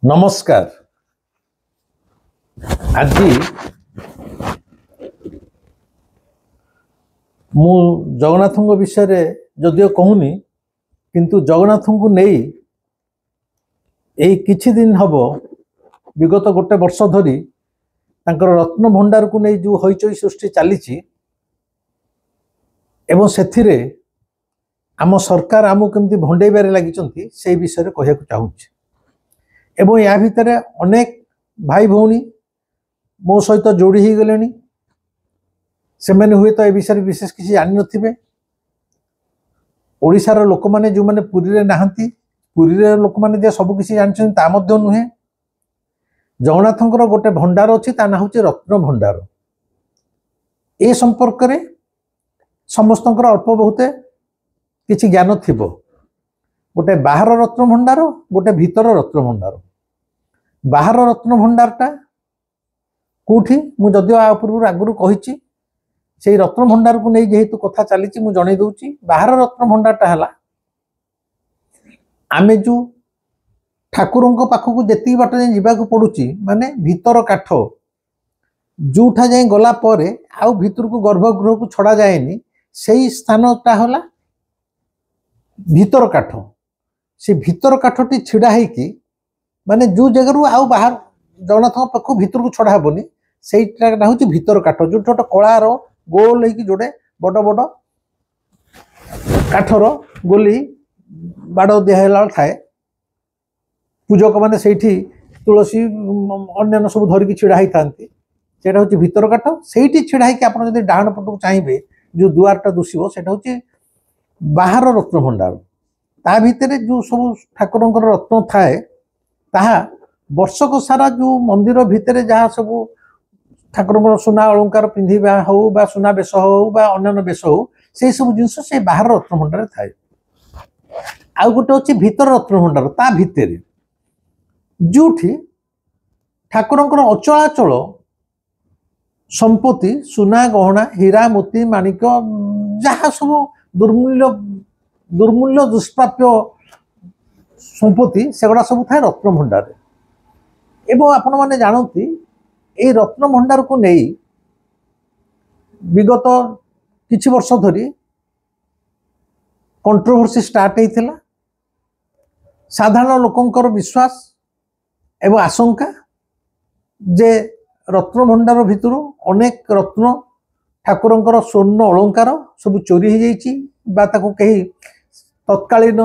नमस्कार। आज मु जगन्नाथ विषय जदिओ कहूनी किंतु जगन्नाथ को नहीं किछि दिन हम विगत गोटे वर्ष धरी तांकर रत्न भंडार को नहीं जो हईचई सृष्टि चली एवं से आम सरकार आमको केमती भंडेबार लगी से विषय कहना चाहूँगी। एवं या भितर अनेक भाई भौणी मो सहित जोड़ी ही गले से मैंने हुए तो ए विषय विशेष किसी जान नथिबे। ओडिशार लोक माने जो माने पुरी रे नाहंती पुरी रे लोक माने जे सब किसी जानछन ता मध्य नुहे। जगन्नाथंकर गोटे भंडार अछि ता ना होछि रत्न भंडार। ए संपर्क रे समस्तंकर अल्प बहुते किछि ज्ञान थिबो। गोटे बाहर रत्न भंडार गोटे भीतर रत्न भंडार। बाहर रत्न भंडारटा कोठी मु जदिओ आ पूर्व आगुरु कहिछि से रत्न भंडार को नहीं जेहेतु कथा चली मु जणै दउछि। बाहर रत्न भंडारटा हला आमे जो ठाकुरंक पाखकु जेती बाट जे जिबाकु पडुछि माने भीतर काठ जोठा जाय गला परे आउ भीतर को गर्भगृह को छड़ा जाएनी सेही स्थानटा हला भीतर काठ। से भीतर काठटी छिड़ा है माने जो जगह आउ बाहर जगन्नाथ पाख भीतर को छड़ा हेबनी सेटा हूँ भीतर काठ जो छोट कलार गोल है जोड़े बड़ बड़ काठर गोली बाड़ दिहला थाए। पूजक मैंने से तुलसी अन्य सब धरिकी छिड़ा ही था से भीतर काठ से छिड़ा है आप डाण पटक चाहिए जो दुआरटा दुषिब से बाहर रत्न भंडार। ता भितर जो सब ठाकुरंकर रत्न थाए ताहा वर्षक सारा जो मंदिर भितर जहाँ सब ठाकुरंकर सुना अलंकार पिंधिबा हो बा सुना बेश हो बा अन्य बेश हो से सब जिनस से बाहर रत्न भंडार थाए। आउ गोटे अच्छे भीतर रत्न भंडार ता भितर जोठी ठाकुरंकर अचलाचल संपत्ति सुना गहना हीरा मोती माणिक जहाँ सब दुर्मूल्य दुष्प्राप्य संपत्ति सेगुड़ा सब थाए रत्न भंडार। एवं आपण माने जानती ए रत्न भंडार को नहीं विगत किछि वर्ष धरी कंट्रोवर्सी स्टार्ट होता। साधारण लोकंकर विश्वास एवं आशंका जे रत्न भंडार भितर अनेक रत्न ठाकुरंकर स्वर्ण अलंकार सब चोरी हो जाइछि बा ताको कहीं तत्कालीन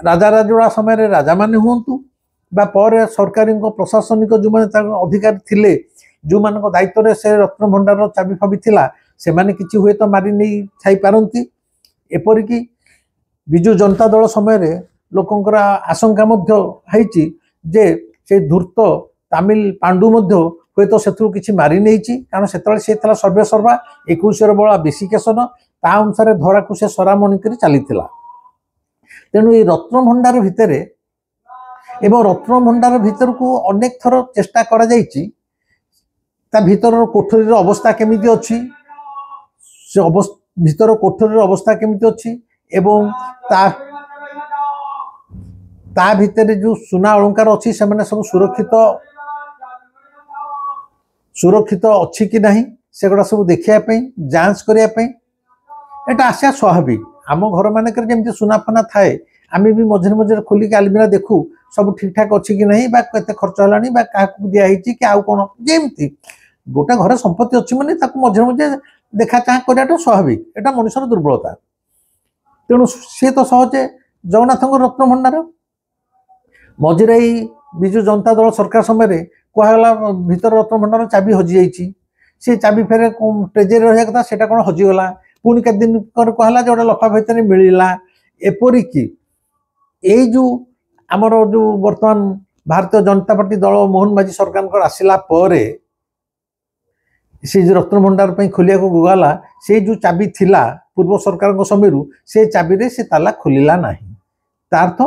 राजा राजोड़ा समय राजा माने हुंतु बा पर सरकारी प्रशासनिक जो माने अधिकारी थिले जो मान दायित्व से रत्न भंडार चाबी फाबी थिला से माने किछि हुए तो मारी नहीं थाई पारंती। एपरिकी विजु जनता दल समय लोकंकर आशंका मध्य हैछि जे से धूर्त तामिल पांडु मध्य हुए तो सेथु किछि मारी नहीं कारण सेतले से थला सर्वे सर्वा 21 बड़ा बेसी केसन ता अनुसार धरा को से सरामणी कर चलीथिला। तेणु ये रत्न भंडार भितर एवं रत्न भंडार भीतर को अनेक थर चेष्टा करा जाइछि ता भीतर कोठरीर अवस्था केमिति अछि से भीतर कोठरीर अवस्था केमिति अछि एवं ता भीतर जो सुना अलंकार अछि से माने सब सुरक्षित अच्छी कि नहीं सेगुड़ा सब देखिया जांच करने एटा आशा स्वाभाविक। आम घर मानक जमी सुना फना थाए आम भी मझे मझे खोलिक आलमिरा देखू सब ठीक ठाक अच्छी कि नहीं केते खर्च है क्या दिखाई कि आउ कौन जमी गोटे घर संपत्ति अच्छी मैंने मझे मझे देखा चाह कराटा स्वाभाविक एटा मनुष्यर दुर्बलता। तेणु सी तो सहजे जगन्नाथ रत्न भंडार मझे विजु जनता दल सरकार समय कहला भीतर रत्न भंडार चाबी हजि जाइछि से चाबी फेरे ट्रेजरी रहा कथा सेटा कौन हजिगला पुणी के दिन कहला जो लफा भितर मिलला। एपरिकी ये जो आमर जो वर्तमान भारतीय जनता पार्टी दल मोहन माझी सरकार आसला परे से जो रत्न भंडार खोलिया को गला से जो चाबी थिला पूर्व सरकार समय से चाबी रे से ताला खोलिला नहीं। तार्थ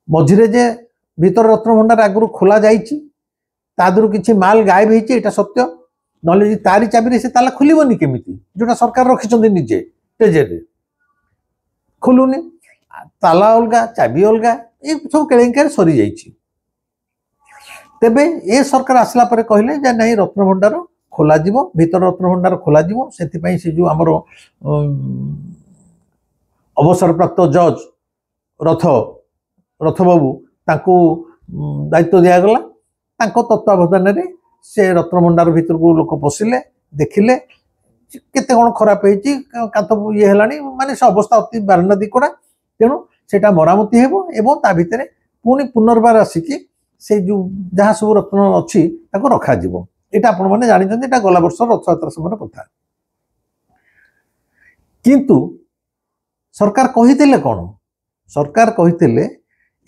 मझिरे जे भीतर रत्न भंडार आगु खोला जाइछि तादुरु किछि माल गायब होइछि एटा सत्य नले तारी चाबी रे से ताला खोलिबनी केमिति जोटा सरकार रखिछन्ति निजे ट्रेजरी खोलुनी ताला अलगा चाबी अलगा ये सब केलेंकार सरी जाइछि। तेबे ए सरकार आसला परे कहले जे नहीं रत्नभंडार खोल भीतर रत्नभंडार खोल से जो आमर अवसर प्राप्त जज रथ रथ बाबू तांको दायित्व दिगला तत्वावधान से रत्नभंडार भीतर को लोक पशिले देखिले केते कौन खराब कांथ ये है माने से अवस्था अति बारंदा दिकड़ा तेणु सेटा मरामती हेबो एवं ता भितर पुणी पुनर्बार आसिकी से जो जहाँ सब रत्न अच्छी रखा यहाँ आपण मैंने जानते गला वर्ष रथयात्रा समय कथा किंतु सरकार कही कौन सरकार कही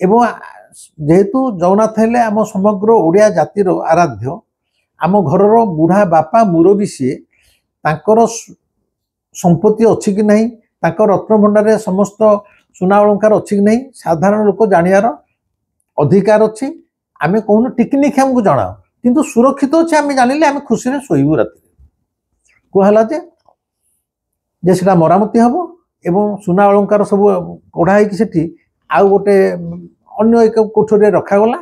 जेहेतु जगन्नाथ हेले आम समग्र ओडिया जातिर आराध्य आम घर बुढ़ा बापा मुरबी सी तांकर संपत्ति अच्छी कि नहीं रत्नभंडार समस्त सुना अलंकार अच्छी कि नहीं साधारण लोक जानियार अधिकार अच्छी आमे कहून टिकनिक हमको जना किंतु सुरक्षित अच्छे आम जानिले आम खुशी रे शोइबु राति कहला जे सेटा मरामती हम एवं सुना अलंकार सब कढ़ाई सेठी आउ गोटे अन्य एक कोठरी रखागला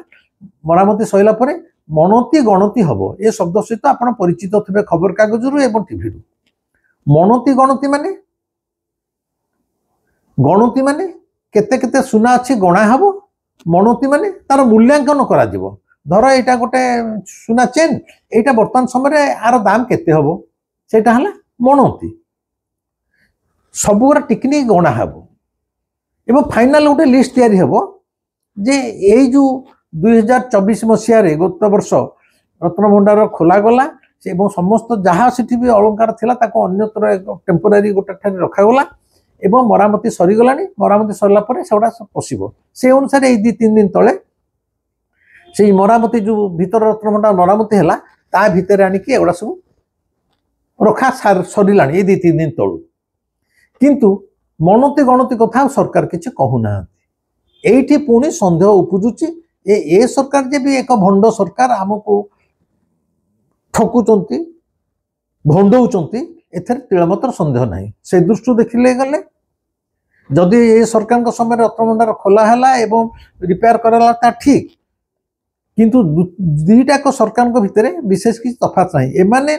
मरामती सैला परे मणती गणती हम ए शब्द सहित आप परिचित थे खबर कागज एवं टीवी मणती गणती माने केते केते सुना अच्छी गणा हम मणती माने तार मूल्यांकन करा जीवो धर यहाँ गोटे सुना चेन यहाँ बर्तमान समय यार दाम केते हम सेटा हला मणती सबुरा टिकनिक गणा हम एवं फाइनाल गोटे लिस्ट तैयारी हम जे यही जो 2024 मसीह गत वर्ष रत्नभंडार खोला गला एवं समस्त जहाँ सीठी भी अलंकार थिला ताको अन्यत्र टेम्पोरारी गोटे ठारे रखागला एवं मरामती सरीगला मरामती सरला सेगुड़ा पशिब से अनुसार ये 2-3 दिन तले से मरामती जो भीतर रत्नभंडार मरामती है ता भितर आनिकी एगुड़ा सब रखा सरीला ये 2-3 दिन तलू किंतु मणती गणती कथा सरकार किसी कहूना एठी पुणी सन्देह उपजुची ए सरकार जे भी एक भंड सरकार आमको ठकुचंती भंडौचंती एथर तिलमतर सन्देह नहीं से दृष्टि देखिले गले जदि ये सरकार समय रत्नभंडार खोला है एवं रिपेयर कराला ता ठीक किंतु दुईटाक सरकार भितर विशेष किसी तफात नहीं एमाने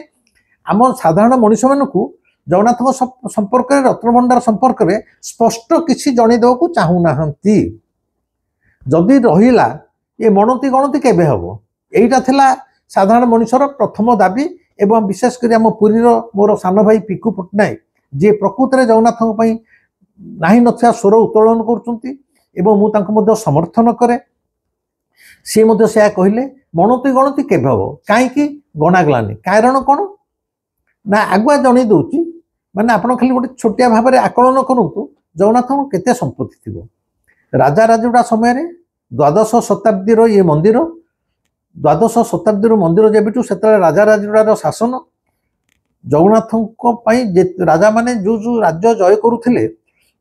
आम साधारण मनुष्य मानू जगन्नाथ संपर्क रत्नभंडार संपर्क में स्पष्ट किसी जनईदेवा को चाहूना जदि रहिला ये मणती गणती केबे हम यहीटा थिला साधारण मनुष्यर प्रथम दाबी एवं विशेषकर आम पुरीर मोर सान भाई पिकू पट्टनायक जी प्रकृत में जगन्नाथ नाही नथिया स्वर उत्तोलन कर समर्थन करे सी से कहले मणती गणती केबे हम कहीं गणागलानी कारण कौन ना आगुआ जन दूची माने आपण खाली गोटे छोटिया भाव में आकलन करूँ जगन्नाथ केते संपत्ति थी राजा राजुड़ा समय द्वादश शताब्दी ये मंदिर द्वादश शताब्दी मंदिर जेबिठू से राजा राजुड़ार शासन जगन्नाथ राजा माने जो राज्य जय करुले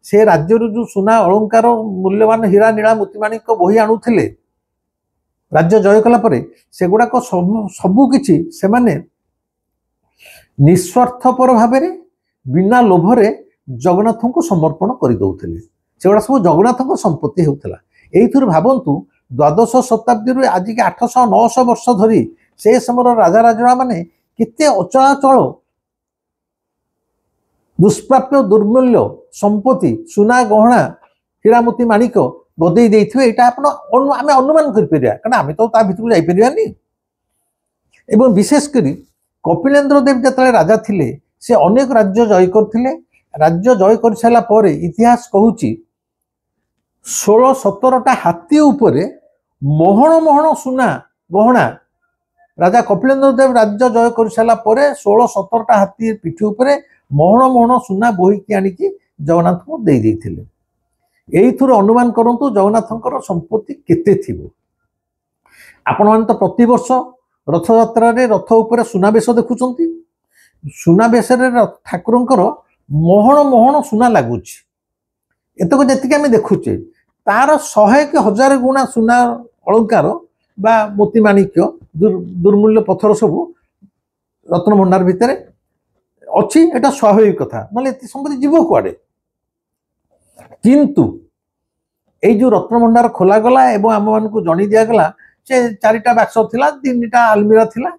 से राज्य जो सुना अलंकार मूल्यवान हीरा नीला मोतीमाणिक बही आणुले राज्य जय कलापर सेगुड़ाक सबुकिछि सेमाने निस्वार्थपर भाव बिना लोभरे जगन्नाथ को समर्पण करदे सेगुड़ा सब जगन्नाथ संपत्ति होता यही भावतु द्वादश शताब्दी आज के 800-900 वर्ष धरी से समय राजा राजुड़ा माने केते अचलाचल दुष्प्राप्य दुर्मूल्य संपत्ति सुना गहना हीरामोती माणिक गदे देथिबे एटा आपण आमे अनुमान कर परिया कारण आमे तो ता भितर जाई परियानी एवं विशेष करी कपिलेन्द्र देव जतले राजा थिले से अनेक राज्य जय करथिले राज्य जय कर सारा पर इतिहास कहूची 16-17टा हाथी उपरे मोहन मोहन सुना गहना राजा कपिलेन्द्र देव राज्य जय कर सारा पर 16-17टा हाथी पिठी उपरे मोहन मोहन सुना बोहिकी आनिकी जगन्नाथ को दे देथिले एही थुर अनुमान करंतु जगन्नाथंकर संपत्ति केते थिबो आपण मान तो प्रति वर्ष रथ यात्रा रे रथ उपरे सुनाबेश देखुचंती सुनाबेश रे ठाकुरंकर मोहन मोहन सुना लगुच एतक जी आम देखुचे तार 100-1000 गुणा सुना अलंकार बा मोतीमाणिक्य दुर्मूल्य पत्थर सबू रत्नभंडार भितर अच्छी एटा स्वाभाविक कथा ना संपत्ति जीव कुआडे किंतु ये जो रत्नभंडार खोला गला एवं आम मान को जनी दिगला से चारिटा बाक्स थिला 3टा आलमिरा थिला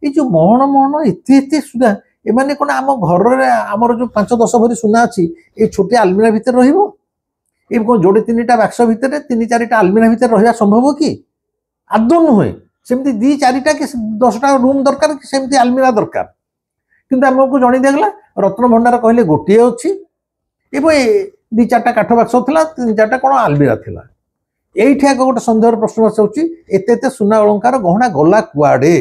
ये जो महण महण एते सुना एमाने कोन आम घर आमर जो 5-10 भरी सुना अच्छी ये छोटे आलमिरा भितर रहिबो ये कौन जोड़े 3टा बाक्स भितर 3-4टा आलमिरा भितर रहिबा संभव कि आदौ नुहे सेमती 2-4टा कि 10टा रूम दरकार कि सेमती आलमिरा दरकार किंतु आमको जणी दिगला रत्न भंडार कहले गोटे अच्छी एवं 2-4टा काठ बाक्स थिला 3-4टा कौन आलमिरा थिला एठी आगे गोटे सन्देह प्रश्न आसुची एते सुना अलंकार गहना गला कुआडे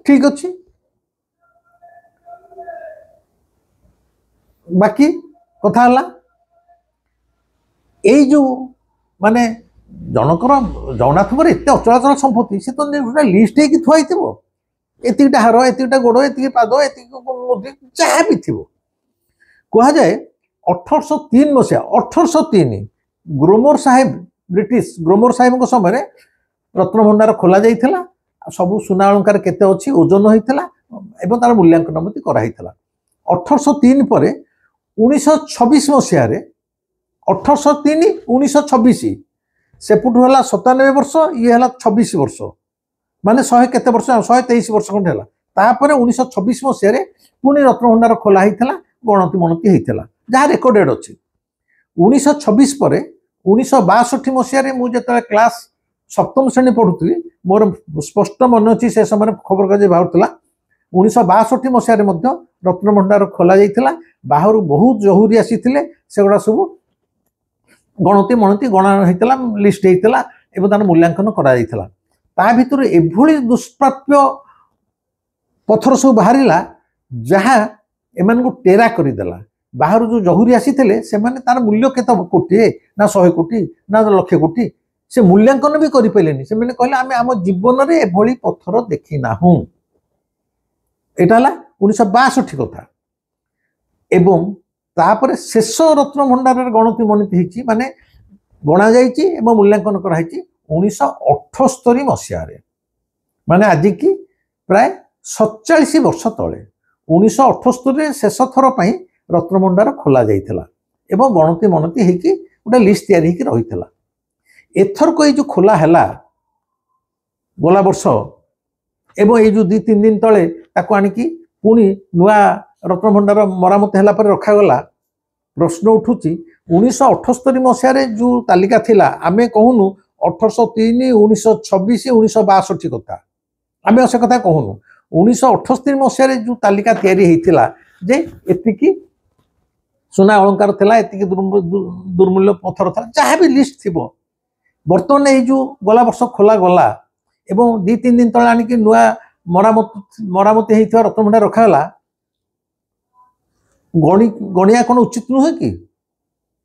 ठीक अच्छी बाकी कथा हला एई जो माने जनकर जगन्नाथ एत अचलाचल संपत्ति से तो गोटे लिस्ट होगी थुआई एतिकटा हार एतिकटा गोड़ एतिक पाद एतिक जहाँ भी थी कह जाए 1803 मसीहा 1803 ग्रोमर साहेब ब्रिटिश ग्रोमर साहेब समय रत्न भंडार खोल जाइथिला सबू सुना अलंकार केते अछि ओजन होइथिला एवं तार मूल्यांकन मते कराइथिला 1803 पर 1926 मसीहा 1803 1926 सेपुट है 97 वर्ष ये है 26 वर्ष माने 100 केते वर्ष 123 वर्ष खंड है तापर 1926 मसीह पुणी रत्न भंडार खोला होता गणति मनति होता जहाँ रेकर्डेड अच्छी 1926 पर 1962 मसीह मुझे क्लास 7म श्रेणी पढ़ुली मोर स्पष्ट मन अच्छी से समय खबर कागज बाहर 1962 मसीह रत्न भंडार खोल जाता बाहर बहुत जहुरी आसी सेगुड़ा सब गणति मनति गणा होता लिस्ट होता एवं तार मूल्यांकन करा ता भितर एभली दुष्प्राप्य पत्थर सब बाहरिला जहाँ एमान को टेरा करदेला बाहर जो जहुरी आसी तार मूल्य केत कोटी ना 100 कोटी ना 1 लाख कोटी से मूल्यांकन भी करें से कहले आम आम जीवन में एभली पत्थर देखी ना यहाँ 1962 कथा एवं तापर शेष रत्न भंडार गणति मणति होती माने गणा जाइए मूल्यांकन कराई 1978 मसीह माने आज की प्राय 47 वर्ष तले 1978 शेष थर पर रत्न भंडार खोल जाइथिला एवं गणति मनति होगी गोटे लिस्ट तैयारी रही एथर को जो खोला है गला वर्ष एवं ये जो 2-3 दिन तले ताको आनिकी पुणी नुआ रत्न भंडार मरामत है रखागला प्रश्न उठुची 1978 मसीह जो तालिका थिला आमे कहूनु 1803 1926 1962 कथा आम से कथा कहूनु 1978 मसीह जो तालिका तैयारी होता जे एतिकी सुना अलंकार थिला एतिकी दुर्मूल्य पत्थर था जहाँ भी लिस्ट थी बर्तमान ये जो गला वर्ष खोला गला एवं 2-3 दिन तले आनिकी नुआ मरामती होता रत्न भंडार रखागला गणिया कौन उचित नुहे कि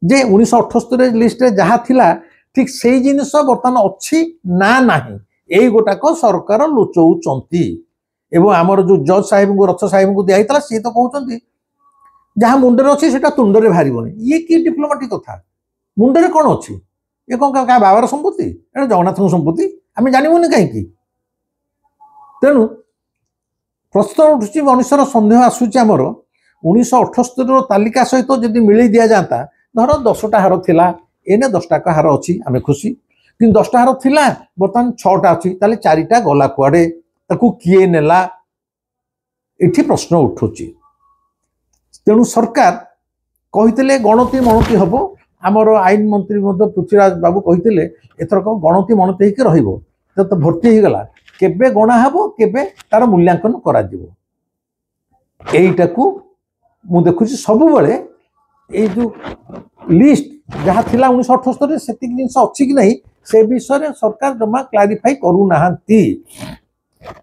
जे 1978 लिस्ट जहाँ थिला ठीक से जिनस बर्तमान अच्छी ना नहीं यही गोटाक सरकार लुचौंती एवं आमर जो जज साहेब को रथ साहेब को दिखाई सी तो कहते जहाँ मुंडे अच्छी से तुंडे बाहर ये कि डिप्लोमेटिक कथा मुंडे कौन अच्छी ये कौन क्या बाबार संपत्ति एटा जगन्नाथ संपत्ति आम जानबुनि कहीं तेणु प्रश्न उठुची मनुष्यर सन्देह आसूची आमर 1978 तालिका सहित जदि मिल दि जाता धर 10टा हार थिला एने 10टा हार अच्छी आम खुशी कि 10टा हार थिला बर्तमान 6टा अच्छी ताले 4टा गला कुआडे ताकू किए नेला एठी प्रश्न उठुची तेणु सरकार कहितले गणति मणति हबो आमर आईन मंत्री पृथ्वीराज बाबू कहितले एथरक गणति मणति होइके रहिबो तो भर्ती हो गला केबे गणा हबो केबे तार मूल्यांकन करा दिबो एइटाकू मु देखुची सब बेले ये जो लिस्ट जहाँ थिला 1978 से जिन अच्छी कि नहीं से विषय सरकार जमा क्लारिफाई करूना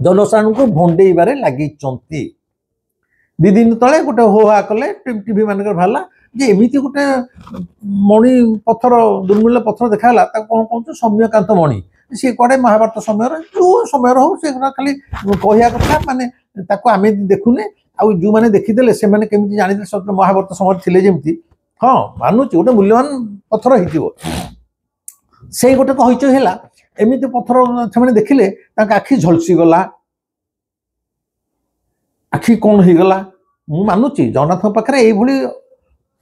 जनसाधारण को भंडेबारे लगी 2 दिन तले गोटे होहा कले टीवी मानक बाहर जे एमती गोटे मणि पत्थर दुर्मूल्य पत्थर देखा कौन कहते सौम्यकांत मणि सी कड़े महाभारत समय जो समय हो खाली कहया कथा माने आम देखुने आउ जो मैंने देखीदे से केमी जानी सत महाभारत समय थे जमी हाँ मानुची गोटे मूल्यवान पत्थर हो से गोटे कहच है एमती पत्थर से देखिले आखि झलसी गला आखि कौन हो गला मु मानुची जगन्नाथ पाखे ये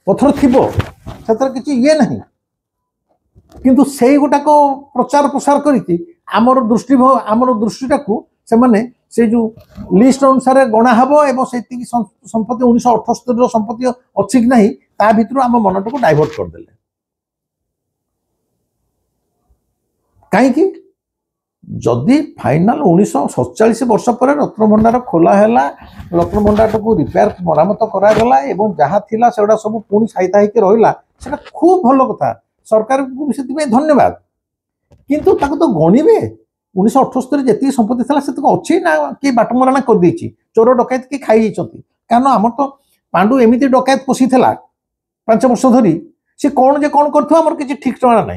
पत्थर थी से किसी ये ना किंतु से गुटाक प्रचार प्रसार करके आमर दृष्टिटा से माने से जो लिस्ट अनुसार गणा हम एवं से संपत्ति 1978 संपत्ति अच्छी कि नहीं ता भीतर आम मनटा को डाइवर्ट करदे कहीं जदि फाइनाल 1947 वर्ष पर रत्नभंडार खोला है रत्नभंडार को रिपेयर मरामत करागला एवं जहाँ थिला सेगुड़ा सब पुणी साइता होकर रहा से खूब भल कथा सरकार को से धन्यवाद किंतु ताको तो गणिबे 1978 जी संपत्ति था से अच्छी ना कि बाटमराणा कर देछि चोर डकैत कि खाई कारण आम तो पांडु एमती डकैत पशी 5 वर्ष धरी सी कौन जे कौन कर किसी ठीक ठिकाना ना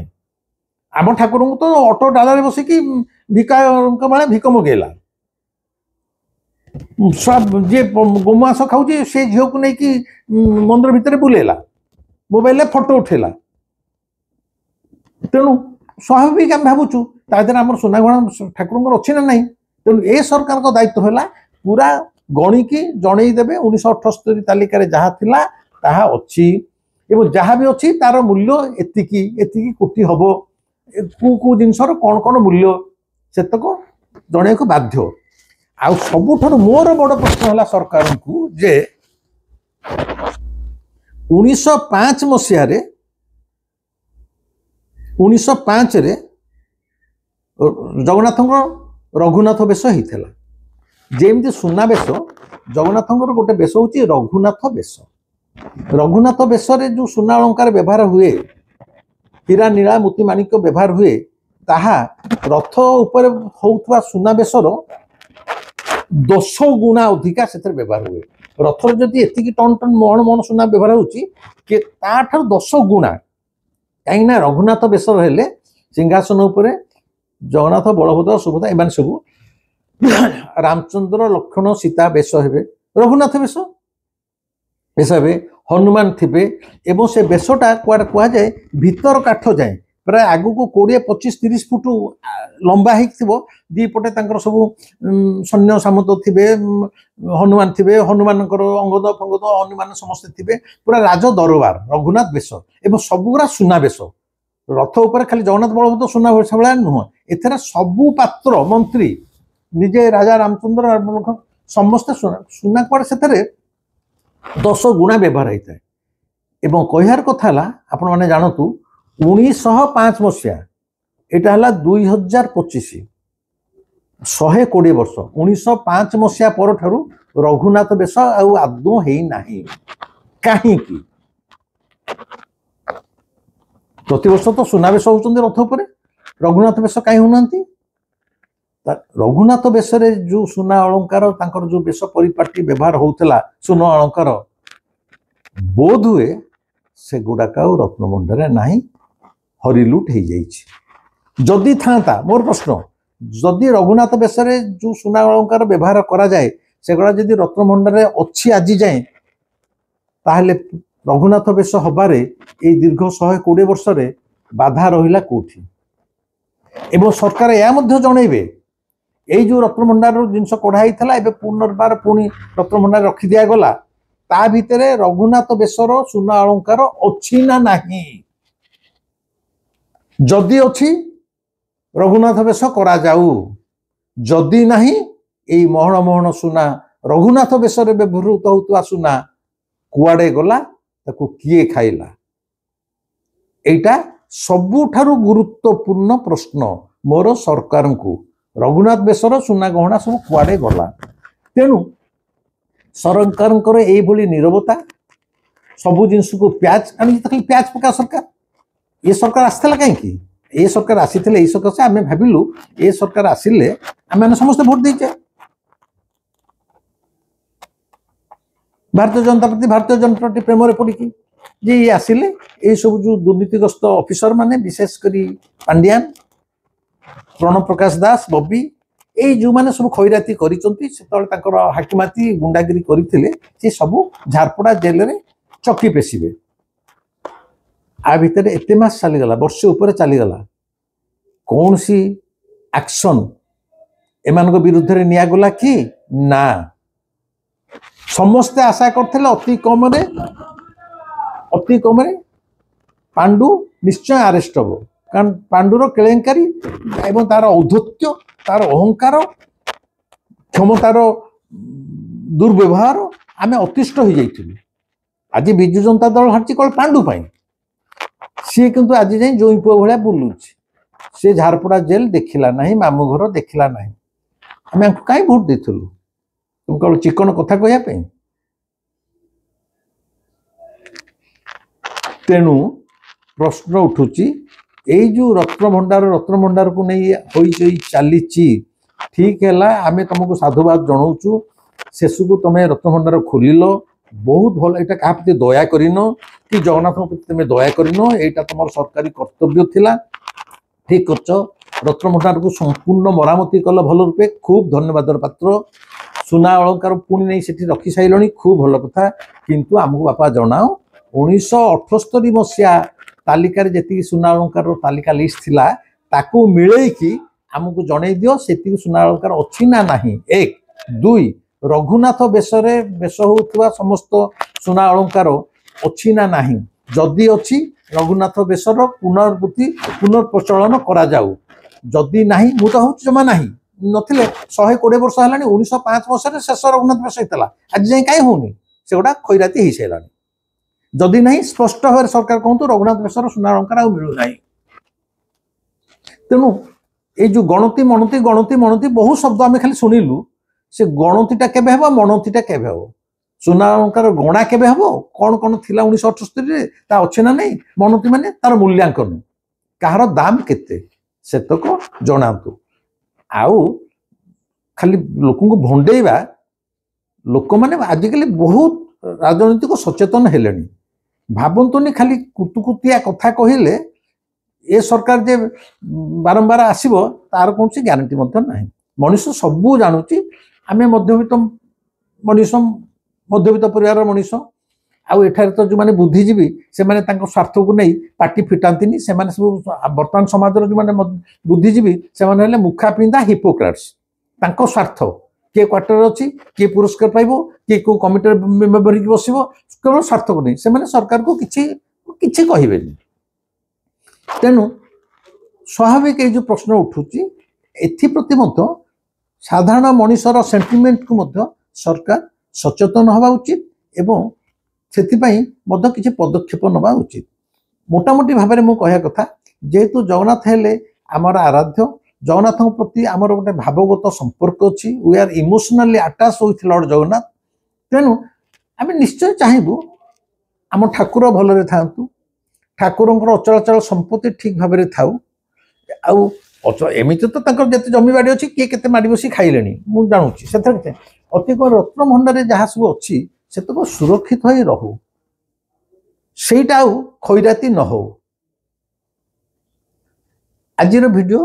आम ठाकुर को तो ऑटो डाला बसिकी भिका भाई भिक मगेला जी गोमांस खाऊ से झील को लेकिन मंदिर भितर बुलेला मोबाइल फोटो उठेला तेणु स्वाभाविक आम भावुचु आम सुनागणा ठाकुर अच्छी ना नहीं तेणु ए सरकार का दायित्व है पूरा गणिकी जनईदेवे 1978 तालिकार जहाँ थिला ताहा अच्छी एवं जहाँ भी अच्छी तार मूल्य एतिकी कोटी हम कौ जिनसर कौन कौन मूल्य सेतक जन को बाध्य आ सबुठ मोर बड़ प्रश्न है सरकार को जे 1905 मसीह 1905 रे जगन्नाथ रघुनाथ बेश होता जमी सुनावेश जगन्नाथ गोटे बेश हूँ रघुनाथ बेश रघुनाथ बेश जो सुना अलंकार व्यवहार हुए हीरा नीला मोती माणिक्य व्यवहार हुए ताहा रथ उपर होउथवा सुनावेशर 10 गुणा अधिका से व्यवहार हुए रथर जदि एति टन टन मोहन मोहन सुना व्यवहार होठार 10 गुणा कहीं रघुनाथ बेश रहे सिंहासन उपरे जगन्नाथ बलभद्र सुभद्रा एम सब रामचंद्र लक्ष्मण सीता बेश हे रघुनाथ बेश बेश हे हनुमान थे एवं से बेशटा कुआडे कहुए भीतर काठ जाए प्राय आगु को 20-25-30 फुट लंबा होपटे सब सैन्य सामंत थे हनुमान थे हनुमान अंगद फंगद हनुमान समस्ते थे पूरा राज दरबार रघुनाथ बेश एवं सबुरा सुना बेश रथ उपर खाली जगन्नाथ बलभद्र सुना बेश भाया नुह एथर सबू पात्र मंत्री निजे राजा रामचंद्र समस्ते सुना कुआडे से 10 गुणा व्यवहार होता है एवं कहार कथा आपण मैंने जानतु 1905 मसीहा यहाँ 2025 120 वर्ष 1905 मसीहा पर ठारू रघुनाथ बेश आदौ है कहीं प्रतिवर्ष तो सुनावेश होती रथ उपर रघुनाथ बेश कहीं होना रघुनाथ बेश जो सुना अलंकार तांकर जो बेश परिपाटी व्यवहार होता सुना अलंकार बोध हुए से गुड़ाक रत्नभंडार नहीं हरिलुट हो जाइए जदि था मोर प्रश्न जदि रघुनाथ बेश जो सुना अलंकार व्यवहार करा जाए सेगुड़ा जदि रत्नभंडार अच्छी आज जाए ताहले रघुनाथ बेश हबारे ए दीर्घ 120 वर्ष बाधा रहिला कोठी एवं सरकार यह जनइबे यही जो रत्नभंडार जिनस कढ़ाई था पुनर्बार पुणी रत्नभंडार रखी दिया गला ता भितर रघुनाथ बेशर सुना अलंकार अच्छी ना नहीं जदि अच्छी रघुनाथ बेश करा जाऊ जदि नहीं यही मोहन मोहन सुना रघुनाथ बेश व्यवहृत होता सुना कुआडे गला ताको किए खाइला एटा सबुठारु गुरुत्वपूर्ण प्रश्न मोर सरकार को रघुनाथ बेशर सुना गहना सब कुआडे गला तेणु सरकार ये नीरवता सबू जिनस को प्याज खाली प्याज पका सरकार ये सरकार आसला कहीं ये सरकार आसी सकाशे आम भाविलु ये सरकार आसिले आम समस्त भोट देचे भारतीय जनता पार्टी प्रेम पड़ी जे ये आसिले ये सब जो दुर्नीतिग्रस्त ऑफिसर माने विशेषकर पांड्यान प्रणव प्रकाश दास बबी ये जो मैंने सब खैराती कर हाकिमाती गुंडागिरी करते सब झारपड़ा जेल रे चकी पेशिबे आ भितर एते मास चलीगला वर्षे उपर चलीगला कौन सी एक्शन एमान विरुद्ध रे नियागला कि ना समस्ते आशा करते अति कम पांडु निश्चय अरेस्ट हम कारण पांडुर केलेंकारी एवं तार औद्धत्य तार अहंकार क्षमतार दुर्व्यवहार आम अतिष्ठ हो जाइलु। आज विजु जनता दल हारची कल पांडु पाई सी किंतु आज जाए जो पुआ भाया बुलूची सी झारपड़ा जेल देखला ना मामू घर देखला ना आम कहीं भोट देलु तुम कल चिकन कथा कहवाई। तेणु प्रश्न उठुची यही जो रत्न भंडार को नहीं होई चली ठीक है आम तुमको साधुवाद जनाऊँ शेष को तुम रत्न भंडार खोल बहुत भल यहाँ क्या प्रति दया करन कि जगन्नाथ प्रति तुम दया करन यहाँ तुम सरकारी कर्तव्य थिला ठीक कर रत्न भंडार को संपूर्ण मरामती कल भल रूपे खूब धन्यवाद पात्र सुना अलंकार पुणी नहीं से रखी सारे खूब भल कथा किंतु आमको बापा जनाओ 1978 मसीहा तालिकार जी सुना अलंकार तालिका लिस्ट थिला ताकू मिले कि आमको जन दियो से सुना अलंकार अच्छी ना नहीं। एक दुई रघुनाथ बेशरे बेश होता समस्त सुना अलंकार अच्छी ना नहीं जदि अच्छी रघुनाथ बेशर पुनर्प्रचलन करा जाऊ जदि नहीं मु तो हूँ जमा नहीं नथिले 120 वर्ष है 1905 मसीह शेष रघुनाथ बेश होता आज जाए कहीं होनी से गुड़ा खैराती हो सारा जदि नहीं स्पष्ट भाव सरकार कहतु रघुनाथ बेशर सुना अलंकार मिलूना। तेणु ये जो गणती मणती बहुत शब्द आम खाली शुणिलु से गणतीटा केबे हेबो मणतीटा केबे हेबो सुना अलंकार गणा केबे हेबो कौन कौन थिला 1978 ता अच्छे ना नहीं मणती माने तार मूल्यांकन कहार दाम केते सेतक जनातु आउ खाली लोक भंडेवा लोक मैंने आजिकल बहुत राजनीतिक सचेतन हेले भावतुनि खाली कुतुकुतिया कथा कहले ए सरकार जे बारंबार आसो तार कौन सी ग्यारंटी ना मनीष सबू जानूची आम मध्यवित्त मनीष मध्यवित्त परिवार मनीष आउ एठार तो जो मैंने बुद्धिजीवी से माने स्वार्थ को नहीं पार्टी फिटाती से सब बर्तमान समाज जो मैंने बुद्धिजीवी से मुखा पिंधा हिपोक्राट्स स्वार्थ किए क्वार्टर अच्छी किए पुरस्कार पाइब किए कौ कमिटी मेम्बर हो बस केवल स्वार्थ को नहीं से सरकार को किसी कहे। तेणु स्वाभाविक ये जो प्रश्न उठुची एप्रति साधारण मनीषर सेंटिमेंट को सरकार सचेतन हवा उचित एवं से किसी पदक्षेप नवा उचित। मोटामोटी भाव में मुझे कहया कथा जेहेतु जगन्नाथ हेले आमर आराध्य जगन्नाथ प्रति आमर गोटे भावगत संपर्क अच्छी we are emotionally attach with lord Jagannath. तेणु आम निश्चय चाहबू आम ठाकुर भलरे थांतु ठाकुर अचलाचल संपत्ति ठीक भाव में थाऊ एमती तो जिते जमीबाड़ी अच्छी किए के माड़ बस खाइले मुझे जानूँ से अतिक रत्न भंडार जहाँ सब अच्छी से तो सुरक्षित हो रहू सेटा खैराती न हो। आज वीडियो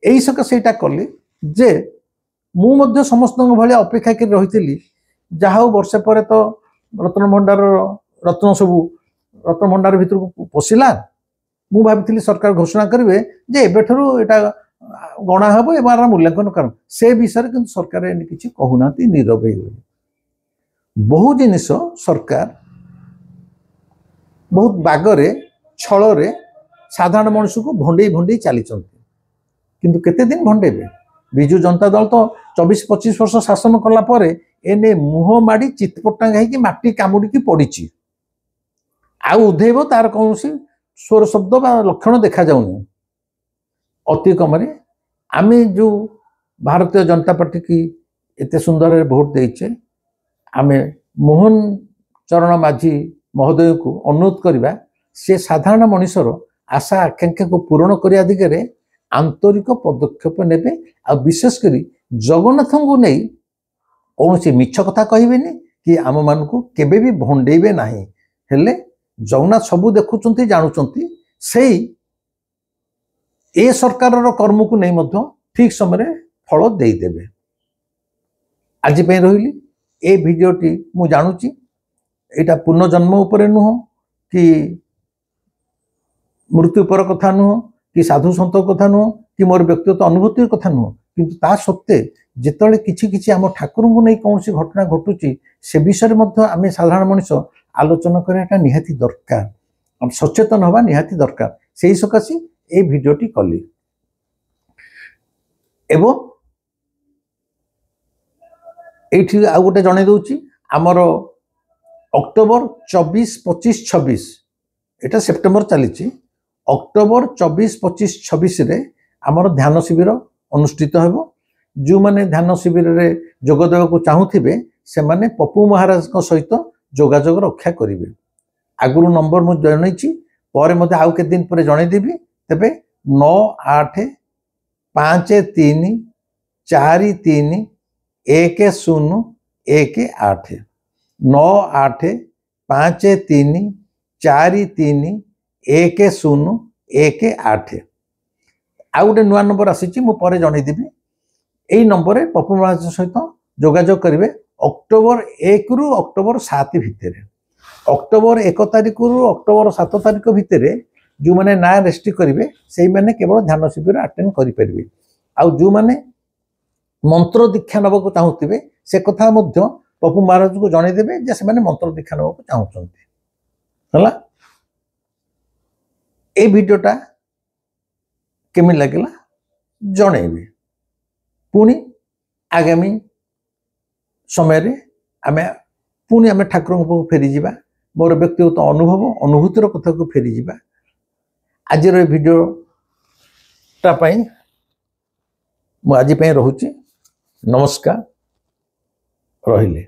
यही सका कली जे मु समस्त भाया अपेक्षा कर रही जहा वर्षे पर तो रत्न भंडार रत्न सबू रत्न भंडार भीतर को पशिला मु भावी सरकार घोषणा करेंगे जे एबेठू यहाँ गणा हम एवं मूल्यांकन कर से विषय किंतु सरकार किसी कहूना नीरव हो गए बहु जिनिस सरकार बहुत बागरे छल साधारण मनुष्य को भंडे भंडे चली किंतु केते दिन भंडेबे विजु जनता दल तो 24-25 वर्ष शासन कला परे एने मुह माड़ी चितपटांगा होगी माटी कामुड़ी पड़ी आउ उधेब तार कौन स्वर शब्द बा लक्षण देखा जाऊनी। अति कम आम जो भारतीय जनता पार्टी की एते सुंदर भोट देचे आम मोहन चरण माझी महोदय को अनुरोध करवा से साधारण मनीषर आशा आकांक्षा को पूरण करने दिगरे आंतरिक पदक्षेप नेबे आ विशेषकर जगन्नाथ को नहीं कौन सी मिछ कथा कहबेनी कि आम मान को केबे भी भंडेबे नाही हेले जगन्नाथ सबू देखुंट जानुंट से ए सरकार कर्म को नहीं ठीक समय फल देदेवे। आज रही ए भिडियोटी मु जानुची यहाँ पुनर्जन्म उपरे नुह कि मृत्यु पर कथा नुह कि साधु सन्त कथा नुह कि मोर व्यक्तिगत अनुभूति कथा नुह किंतु ता सत्वे जिते किसी आम ठाकुर को नहीं कौन घटना घटुची से विषय में आम साधारण मनीष आलोचना करने निहाती दरकार सचेतन हवा निहाती दरकार से ही सकाशे এই ভিডিওটি কଲି এবং এইଠି ଆଉ ଗୋଟେ ଜଣେଇ ଦଉଛି ଆମର ଅକ୍ଟୋବର 24, 25, 26 এটা ସେପ୍ଟେମ୍ବର ଚାଲିଛି ଅକ୍ଟୋବର 24, 25, 26 ରେ ଆମର ଧ୍ୟାନ ଶିବିର ଅନୁଷ୍ଠିତ ହେବ ଯେଉଁମାନେ ଧ୍ୟାନ ଶିବିରରେ ଯୋଗ ଦେବାକୁ ଚାହୁଁଥିବେ ସେମାନେ ପପୁ ମହାରାଜଙ୍କ ସହିତ ଯୋଗାଯୋଗ ରକ୍ଷା କରିବେ ଆଗରୁ ନମ୍ବର ମୁଁ ଜଣେଇଛି ପରେ ମୋତେ ଆଉ କେତେ ଦିନ ପରେ ଜଣେଇଦେବି ତେବେ 98 53 43 1018 98 53 43 1018 ଆଉ ଗୋଟେ ନୂଆ ନମ୍ବର ଆସିଛି ମୁଁ ପରେ ଜଣେଇଦେବି এই নম্বরে পপু মহারাজ সহিত যোগাযোগ করবে অক্টোবর 1 রু অক্টোবর 7 ভিতরে অক্টোবর 1 তারিখ রু অক্টোবর 7 তারিখ ভিতরে যে মানে না রেজিস্ট্রি করবে সেই মানে কেবল ধ্যান শিবির আটেন্ড করে পারবে আর যে মানে মন্ত্র দীক্ষা নেବାକୁ চাহুଥିବେ সে কথা মধ্য পপু মহারাজ को জনাই দেবে যে সে মানে মন্ত্র দীক্ষা নেବାକୁ চাহুଛନ୍ତି হলা এই ভিডিওটা কেমন লাগিলা জনাইবে पुणी आगामी समय आम पुणी आम ठाकुर फेरी जा मोर व्यक्तिगत अनुभव अनुभूतिर कथा को फेरी जा आज भिडियोटा आज रोचे नमस्कार रहिले।